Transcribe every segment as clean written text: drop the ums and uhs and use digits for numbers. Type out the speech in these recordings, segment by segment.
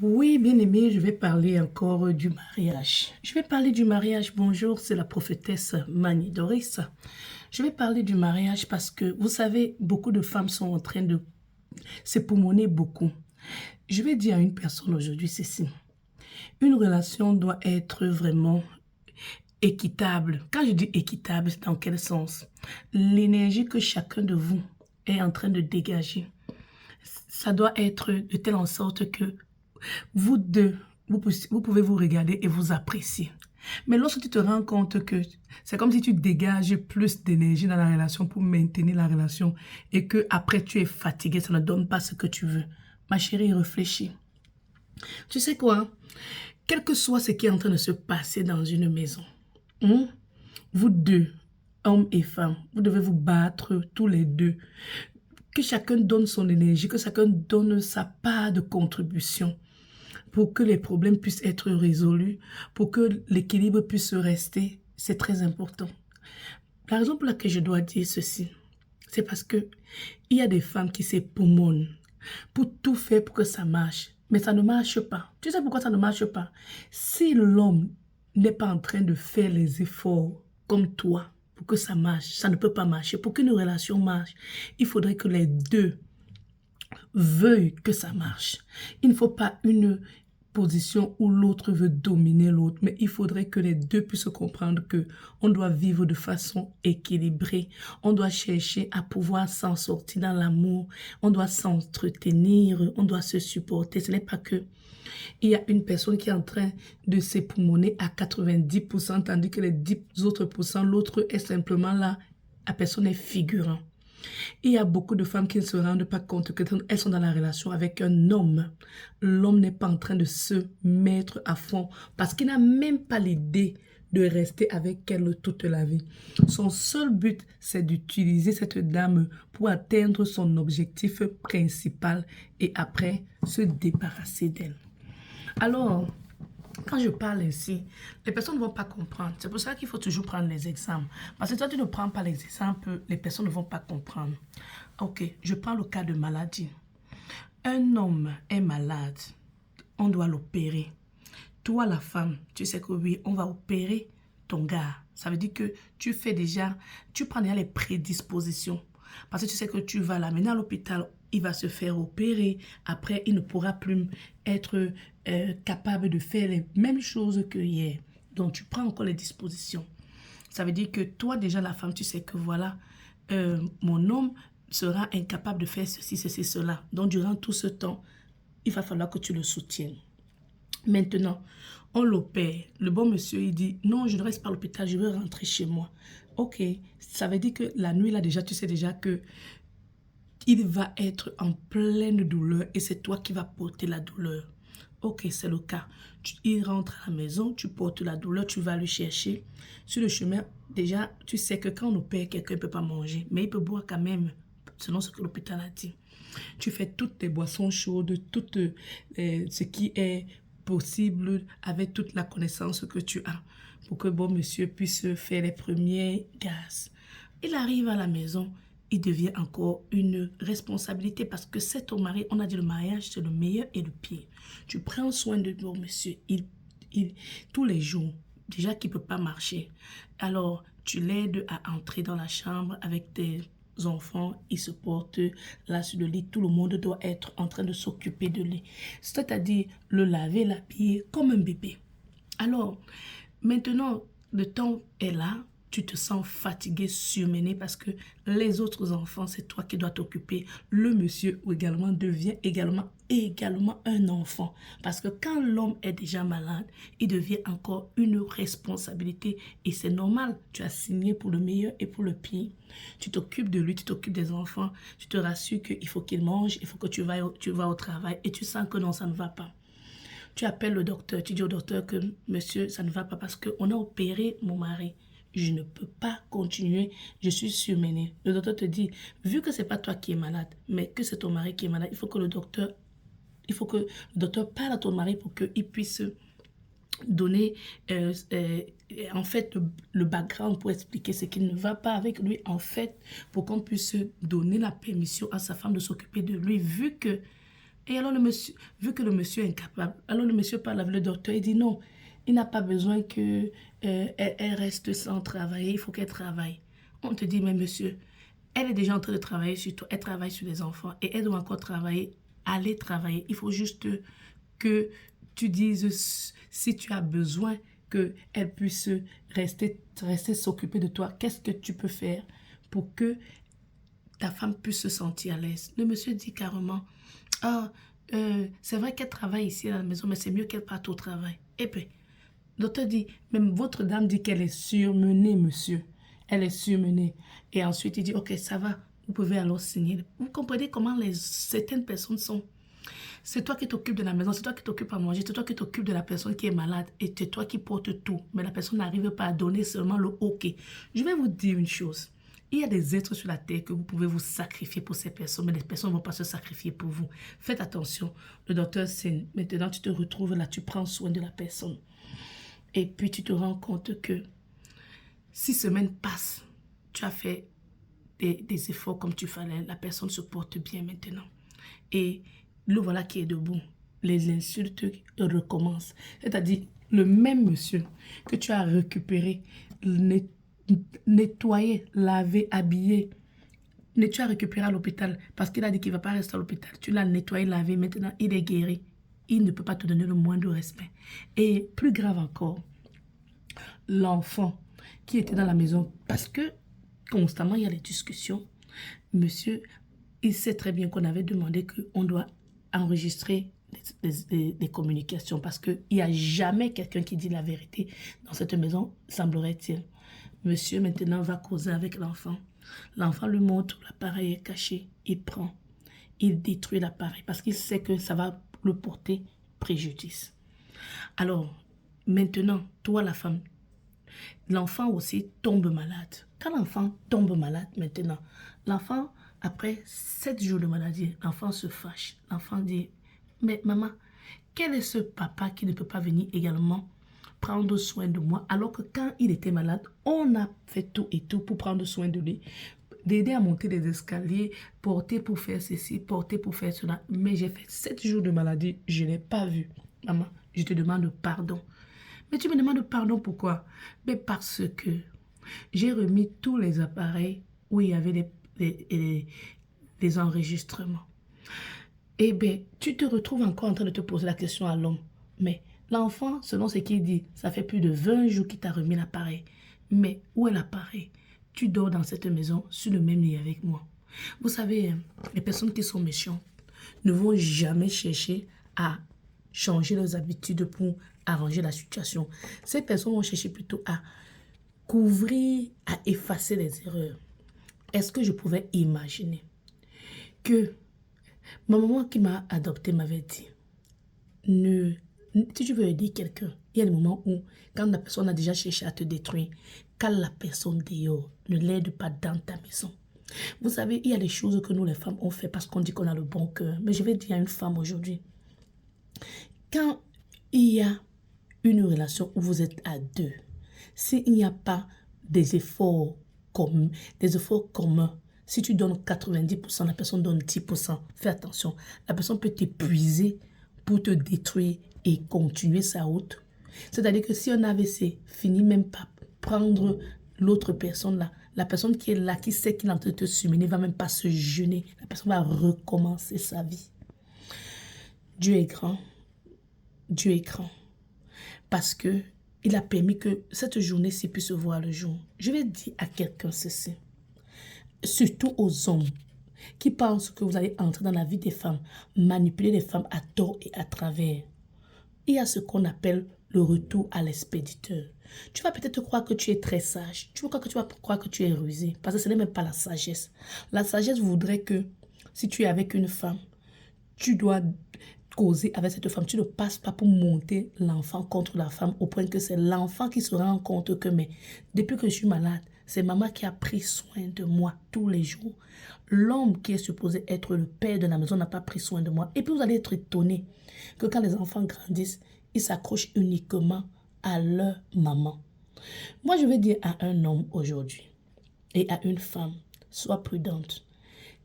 Oui, bien aimé, je vais parler encore du mariage. Je vais parler du mariage. Bonjour, c'est la prophétesse Mani Doris. Je vais parler du mariage parce que, vous savez, beaucoup de femmes sont en train de s'époumoner beaucoup. Je vais dire à une personne aujourd'hui ceci. Une relation doit être vraiment équitable. Quand je dis équitable, c'est dans quel sens? L'énergie que chacun de vous est en train de dégager, ça doit être de telle en sorte que vous deux, vous pouvez vous regarder et vous apprécier. Mais lorsque tu te rends compte que c'est comme si tu dégages plus d'énergie dans la relation pour maintenir la relation et que après tu es fatigué, ça ne donne pas ce que tu veux. Ma chérie, réfléchis. Tu sais quoi? Quel que soit ce qui est en train de se passer dans une maison, hein, vous deux, hommes et femmes, vous devez vous battre tous les deux. Que chacun donne son énergie, que chacun donne sa part de contribution pour que les problèmes puissent être résolus, pour que l'équilibre puisse rester. C'est très important. La raison pour laquelle je dois dire ceci, c'est parce que il y a des femmes qui s'époumonnent pour tout faire pour que ça marche. Mais ça ne marche pas. Tu sais pourquoi ça ne marche pas? Si l'homme n'est pas en train de faire les efforts comme toi pour que ça marche, ça ne peut pas marcher. Pour qu'une relation marche, il faudrait que les deux veuillent que ça marche. Il ne faut pas une position où l'autre veut dominer l'autre, mais il faudrait que les deux puissent comprendre que on doit vivre de façon équilibrée, on doit chercher à pouvoir s'en sortir dans l'amour, on doit s'entretenir, on doit se supporter. Ce n'est pas que il y a une personne qui est en train de s'époumoner à 90%, tandis que les 10 autres pourcents, l'autre est simplement là, la personne est figurant. Il y a beaucoup de femmes qui ne se rendent pas compte qu'elles sont dans la relation avec un homme. L'homme n'est pas en train de se mettre à fond parce qu'il n'a même pas l'idée de rester avec elle toute la vie. Son seul but, c'est d'utiliser cette dame pour atteindre son objectif principal et après se débarrasser d'elle. Alors, quand je parle ainsi, les personnes ne vont pas comprendre. C'est pour ça qu'il faut toujours prendre les exemples. Parce que toi, tu ne prends pas les exemples, les personnes ne vont pas comprendre. Ok, je prends le cas de maladie. Un homme est malade, on doit l'opérer. Toi, la femme, tu sais que oui, on va opérer ton gars. Ça veut dire que tu fais déjà, tu prends déjà les prédispositions. Parce que tu sais que tu vas l'amener à l'hôpital, il va se faire opérer. Après, il ne pourra plus être capable de faire les mêmes choses que hier. Donc, tu prends encore les dispositions. Ça veut dire que toi, déjà, la femme, tu sais que voilà, mon homme sera incapable de faire ceci, ceci, cela. Donc, durant tout ce temps, il va falloir que tu le soutiennes. Maintenant, on l'opère. Le bon monsieur, il dit, non, je ne reste pas à l'hôpital, je veux rentrer chez moi. Ok, ça veut dire que la nuit, là, déjà, tu sais déjà que il va être en pleine douleur et c'est toi qui vas porter la douleur. Ok, c'est le cas. Il rentre à la maison, tu portes la douleur, tu vas le chercher. Sur le chemin, déjà, tu sais que quand on opère, quelqu'un ne peut pas manger, mais il peut boire quand même, selon ce que l'hôpital a dit. Tu fais toutes tes boissons chaudes, tout ce qui est possible avec toute la connaissance que tu as pour que bon monsieur puisse faire les premiers gaz. Il arrive à la maison, il devient encore une responsabilité parce que c'est ton mari. On a dit le mariage, c'est le meilleur et le pire. Tu prends soin de bon monsieur, tous les jours, déjà qu'il ne peut pas marcher. Alors, tu l'aides à entrer dans la chambre avec tes enfants, ils se portent là sur le lit, tout le monde doit être en train de s'occuper de lui. C'est-à-dire le laver, l'habiller comme un bébé. Alors, maintenant, le temps est là, tu te sens fatigué, surmené parce que les autres enfants, c'est toi qui dois t'occuper. Le monsieur également devient également un enfant. Parce que quand l'homme est déjà malade, il devient encore une responsabilité. Et c'est normal, tu as signé pour le meilleur et pour le pire. Tu t'occupes de lui, tu t'occupes des enfants, tu te rassures qu'il faut qu'il mange, il faut que tu vas au travail et tu sens que non, ça ne va pas. Tu appelles le docteur, tu dis au docteur que monsieur, ça ne va pas parce qu'on a opéré mon mari. Je ne peux pas continuer, je suis surmenée. Le docteur te dit, vu que ce n'est pas toi qui es malade, mais que c'est ton mari qui est malade, il faut que le docteur parle à ton mari pour qu'il puisse donner en fait le background pour expliquer ce qui ne va pas avec lui, en fait, pour qu'on puisse donner la permission à sa femme de s'occuper de lui, vu que Et alors le monsieur, vu que le monsieur est incapable, alors le monsieur parle avec le docteur, il dit non, il n'a pas besoin que elle reste sans travailler, il faut qu'elle travaille. On te dit, mais monsieur, elle est déjà en train de travailler sur toi, elle travaille sur les enfants et elle doit encore travailler, aller travailler. Il faut juste que tu dises si tu as besoin qu'elle puisse rester s'occuper de toi. Qu'est-ce que tu peux faire pour que ta femme puisse se sentir à l'aise? Le monsieur dit carrément, ah, c'est vrai qu'elle travaille ici à la maison, mais c'est mieux qu'elle parte au travail. Et puis, l'auteur dit, même votre dame dit qu'elle est surmenée, monsieur. Elle est surmenée. Et ensuite, il dit, ok, ça va, vous pouvez alors signer. Vous comprenez comment certaines personnes sont. C'est toi qui t'occupes de la maison, c'est toi qui t'occupes à manger, c'est toi qui t'occupes de la personne qui est malade et c'est toi qui portes tout. Mais la personne n'arrive pas à donner seulement le OK. Je vais vous dire une chose. Il y a des êtres sur la terre que vous pouvez vous sacrifier pour ces personnes, mais les personnes ne vont pas se sacrifier pour vous. Faites attention. Le docteur signe. Maintenant, tu te retrouves là, tu prends soin de la personne. Et puis, tu te rends compte que 6 semaines passent. Tu as fait des efforts comme tu fallait. La personne se porte bien maintenant. Et le voilà qui est debout. Les insultes recommencent. C'est-à-dire, le même monsieur que tu as récupéré, nettoyé, lavé, habillé, tu as récupéré à l'hôpital parce qu'il a dit qu'il ne va pas rester à l'hôpital. Tu l'as nettoyé, lavé, maintenant il est guéri. Il ne peut pas te donner le moindre respect. Et plus grave encore, l'enfant qui était dans la maison, parce que constamment il y a les discussions, monsieur, il sait très bien qu'on avait demandé qu'on doit enregistrer des communications parce qu'il n'y a jamais quelqu'un qui dit la vérité dans cette maison, semblerait-il. Monsieur maintenant va causer avec l'enfant. L'enfant lui montre l'appareil est caché, il prend, il détruit l'appareil parce qu'il sait que ça va le porter préjudice. Alors, maintenant, toi la femme, l'enfant aussi tombe malade. Quand l'enfant tombe malade maintenant, l'enfant, après 7 jours de maladie, l'enfant se fâche. L'enfant dit, mais maman, quel est ce papa qui ne peut pas venir également prendre soin de moi alors que quand il était malade, on a fait tout et tout pour prendre soin de lui, d'aider à monter les escaliers, porter pour faire ceci, porter pour faire cela. Mais j'ai fait 7 jours de maladie, je n'ai pas vu. Maman, je te demande pardon. Mais tu me demandes pardon pourquoi? Mais parce que j'ai remis tous les appareils où il y avait les enregistrements. Eh bien, tu te retrouves encore en train de te poser la question à l'homme. Mais l'enfant, selon ce qu'il dit, ça fait plus de 20 jours qu'il t'a remis l'appareil. Mais où est l'appareil? Tu dors dans cette maison sur le même lit avec moi. Vous savez, les personnes qui sont méchantes ne vont jamais chercher à changer leurs habitudes pour arranger la situation. Ces personnes vont chercher plutôt à couvrir, à effacer les erreurs. Est-ce que je pouvais imaginer que ma maman qui m'a adopté m'avait dit, si tu veux aider quelqu'un, il y a des moments où, quand la personne a déjà cherché à te détruire, quand la personne dehors, ne l'aide pas dans ta maison. Vous savez, il y a des choses que nous les femmes on fait parce qu'on dit qu'on a le bon cœur. Mais je vais dire à une femme aujourd'hui, quand il y a une relation où vous êtes à deux, s'il n'y a pas des efforts communs, si tu donnes 90%, la personne donne 10%, fais attention, la personne peut t'épuiser pour te détruire et continuer sa route. C'est-à-dire que si un AVC finit même par prendre l'autre personne là, la personne qui est là, qui sait qu'il est en train de te surmener, ne va même pas se jeûner. La personne va recommencer sa vie. Dieu est grand. Dieu est grand. Parce que il a permis que cette journée-ci puisse voir le jour. Je vais dire à quelqu'un ceci. Surtout aux hommes qui pensent que vous allez entrer dans la vie des femmes, manipuler les femmes à tort et à travers. Il y a ce qu'on appelle le retour à l'expéditeur. Tu vas peut-être croire que tu es très sage. Tu vas croire que tu es rusé. Parce que ce n'est même pas la sagesse. La sagesse voudrait que si tu es avec une femme, tu dois causer avec cette femme. Tu ne passes pas pour monter l'enfant contre la femme au point que c'est l'enfant qui se rend compte que mais depuis que je suis malade, c'est maman qui a pris soin de moi tous les jours. L'homme qui est supposé être le père de la maison n'a pas pris soin de moi. Et puis vous allez être étonné que quand les enfants grandissent, ils s'accrochent uniquement à leur maman. Moi, je vais dire à un homme aujourd'hui et à une femme, sois prudente.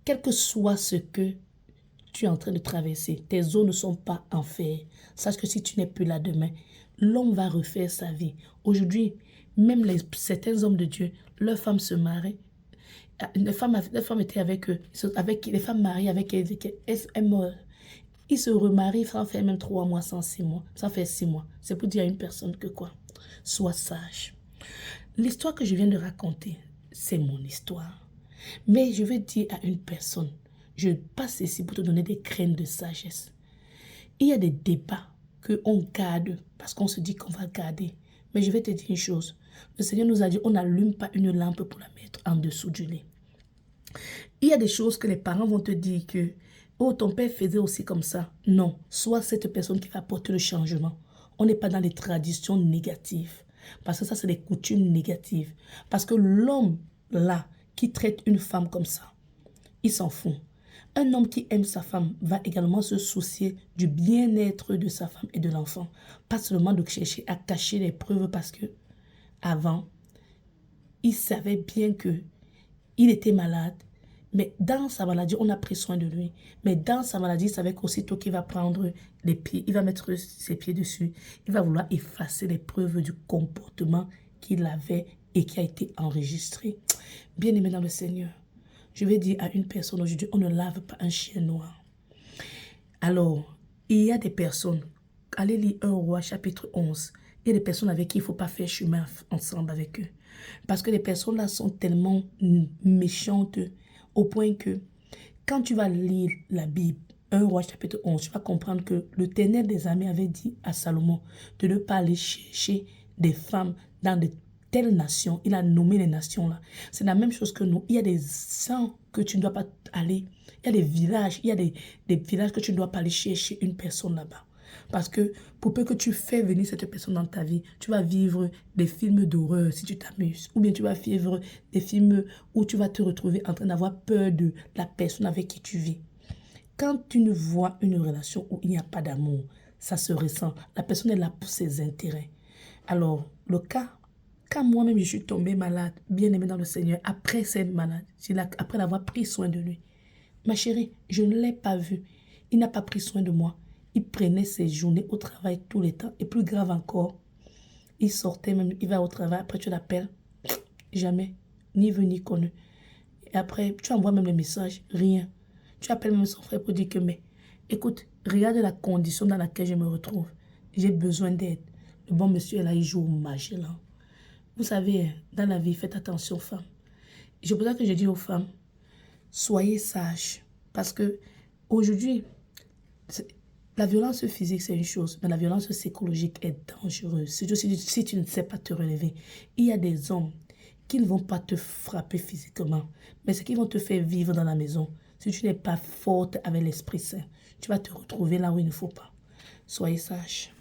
Quel que soit ce que tu es en train de traverser. Tes os ne sont pas en fer. Sache que si tu n'es plus là demain, l'homme va refaire sa vie. Aujourd'hui, même certains hommes de Dieu, leurs femmes se marient. Les femmes étaient avec eux, les femmes mariées avec elles meurent. Ils se remarient sans faire même 3 mois, sans 6 mois, sans faire 6 mois. C'est pour dire à une personne que quoi? Sois sage. L'histoire que je viens de raconter, c'est mon histoire. Mais je veux dire à une personne, je passe ici pour te donner des graines de sagesse. Il y a des débats qu'on garde parce qu'on se dit qu'on va garder. Mais je vais te dire une chose. Le Seigneur nous a dit, on n'allume pas une lampe pour la mettre en dessous du lit. Il y a des choses que les parents vont te dire que, oh, ton père faisait aussi comme ça. Non, sois cette personne qui va porter le changement. On n'est pas dans les traditions négatives. Parce que ça, c'est des coutumes négatives. Parce que l'homme, là, qui traite une femme comme ça, il s'en fout. Un homme qui aime sa femme va également se soucier du bien-être de sa femme et de l'enfant. Pas seulement de chercher à cacher les preuves parce que, avant, il savait bien que il était malade. Mais dans sa maladie, on a pris soin de lui. Mais dans sa maladie, il savait qu'aussitôt qu'il va prendre les pieds, il va mettre ses pieds dessus, il va vouloir effacer les preuves du comportement qu'il avait et qui a été enregistré. Bien-aimé dans le Seigneur, je vais dire à une personne aujourd'hui, on ne lave pas un chien noir. Alors, il y a des personnes, allez lire 1 Roi chapitre 11, il y a des personnes avec qui il ne faut pas faire chemin ensemble avec eux. Parce que les personnes-là sont tellement méchantes au point que quand tu vas lire la Bible, 1 Roi chapitre 11, tu vas comprendre que l'Éternel des armées avait dit à Salomon de ne pas aller chercher des femmes dans de telles nations. Il a nommé les nations-là. C'est la même chose que nous. Il y a des gens que tu ne dois pas aller. Il y a des villages, il y a des villages que tu ne dois pas aller chercher une personne là-bas. Parce que pour peu que tu fais venir cette personne dans ta vie, tu vas vivre des films d'horreur si tu t'amuses. Ou bien tu vas vivre des films où tu vas te retrouver en train d'avoir peur de la personne avec qui tu vis. Quand tu ne vois une relation où il n'y a pas d'amour, ça se ressent. La personne est là pour ses intérêts. Alors, le cas, quand moi-même je suis tombée malade, bien aimée dans le Seigneur, après cette maladie, après avoir pris soin de lui, ma chérie, je ne l'ai pas vu. Il n'a pas pris soin de moi. Il prenait ses journées au travail tous les temps. Et plus grave encore, il sortait même, il va au travail, après tu l'appelles, jamais, ni vu ni connu. Et après, tu envoies même les messages, rien. Tu appelles même son frère pour dire que, mais écoute, regarde la condition dans laquelle je me retrouve. J'ai besoin d'aide. Le bon monsieur est là, il joue au Magellan. Vous savez, dans la vie, faites attention aux femmes. C'est pour ça que je dis aux femmes, soyez sages. Parce que aujourd'hui, la violence physique, c'est une chose, mais la violence psychologique est dangereuse. Si tu ne sais pas te relever, il y a des hommes qui ne vont pas te frapper physiquement, mais c'est qu'ils vont te faire vivre dans la maison. Si tu n'es pas forte avec l'Esprit Saint, tu vas te retrouver là où il ne faut pas. Soyez sages.